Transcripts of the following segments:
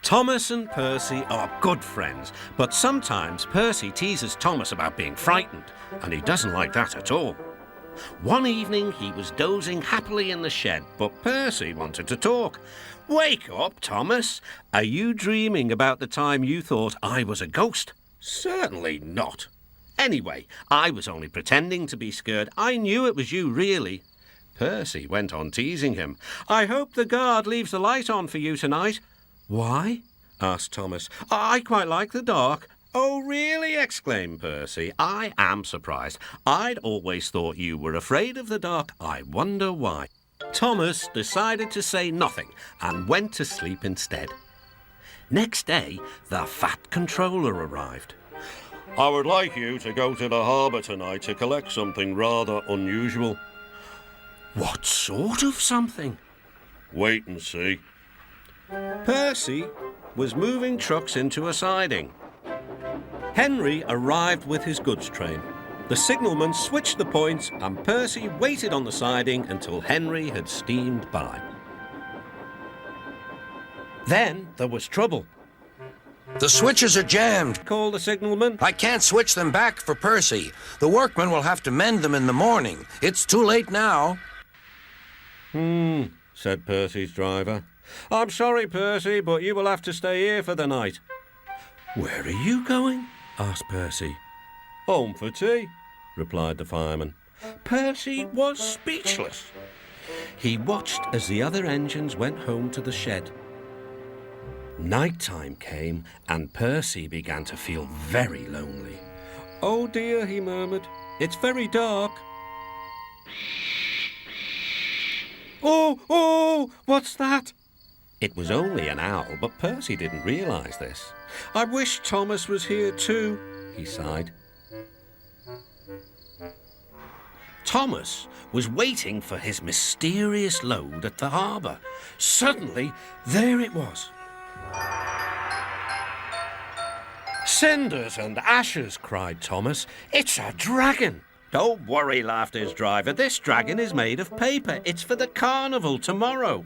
Thomas and Percy are good friends, but sometimes Percy teases Thomas about being frightened, and he doesn't like that at all. One evening he was dozing happily in the shed, but Percy wanted to talk. "Wake up, Thomas. Are you dreaming about the time you thought I was a ghost?" "Certainly not. Anyway, I was only pretending to be scared. I knew it was you, really." Percy went on teasing him. "I hope the guard leaves the light on for you tonight." "Why?" asked Thomas. "I quite like the dark." "Oh, really?" exclaimed Percy. "I am surprised. I'd always thought you were afraid of the dark. I wonder why." Thomas decided to say nothing and went to sleep instead. Next day, the Fat Controller arrived. "I would like you to go to the harbour tonight to collect something rather unusual." "What sort of something?" "Wait and see." Percy was moving trucks into a siding. Henry arrived with his goods train. The signalman switched the points and Percy waited on the siding until Henry had steamed by. Then there was trouble. "The switches are jammed," called the signalman. "I can't switch them back for Percy. The workmen will have to mend them in the morning. It's too late now." Said Percy's driver. "I'm sorry, Percy, but you will have to stay here for the night." "Where are you going?" asked Percy. "Home for tea," replied the fireman. Percy was speechless. He watched as the other engines went home to the shed. Night time came and Percy began to feel very lonely. "Oh dear," he murmured, "it's very dark." Oh, what's that?" It was only an owl, but Percy didn't realise this. "I wish Thomas was here too," he sighed. Thomas was waiting for his mysterious load at the harbour. Suddenly, there it was. "Cinders and ashes," cried Thomas. "It's a dragon." "Don't worry," laughed his driver. "This dragon is made of paper. It's for the carnival tomorrow."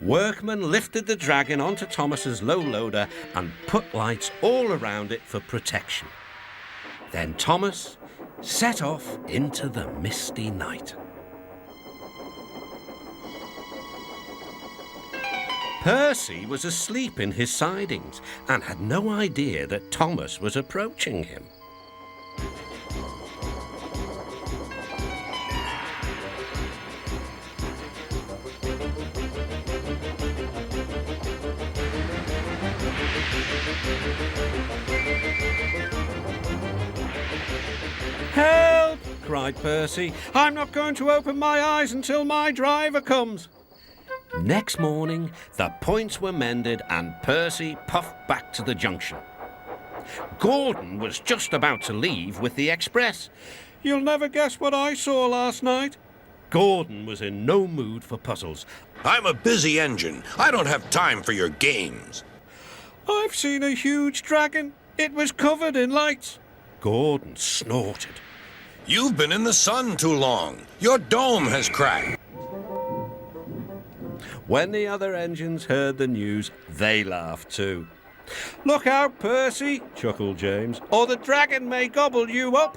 Workmen lifted the dragon onto Thomas's low loader and put lights all around it for protection. Then Thomas set off into the misty night. Percy was asleep in his sidings and had no idea that Thomas was approaching him. "Help!" cried Percy. "I'm not going to open my eyes until my driver comes." Next morning, the points were mended and Percy puffed back to the junction. Gordon was just about to leave with the express. "You'll never guess what I saw last night." Gordon was in no mood for puzzles. "I'm a busy engine. I don't have time for your games." "I've seen a huge dragon. It was covered in lights." Gordon snorted. "You've been in the sun too long. Your dome has cracked." When the other engines heard the news, they laughed too. "Look out, Percy," chuckled James, "or the dragon may gobble you up."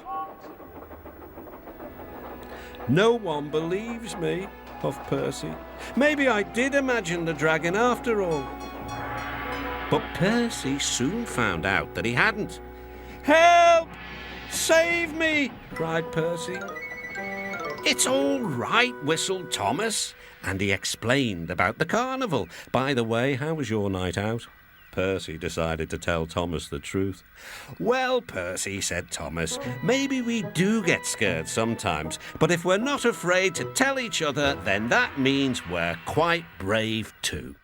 "No one believes me," puffed Percy. "Maybe I did imagine the dragon after all." But Percy soon found out that he hadn't. "Help! Save me!" cried Percy. "It's all right," whistled Thomas, and he explained about the carnival. "By the way, how was your night out?" Percy decided to tell Thomas the truth. "Well, Percy," said Thomas, "maybe we do get scared sometimes, but if we're not afraid to tell each other, then that means we're quite brave too."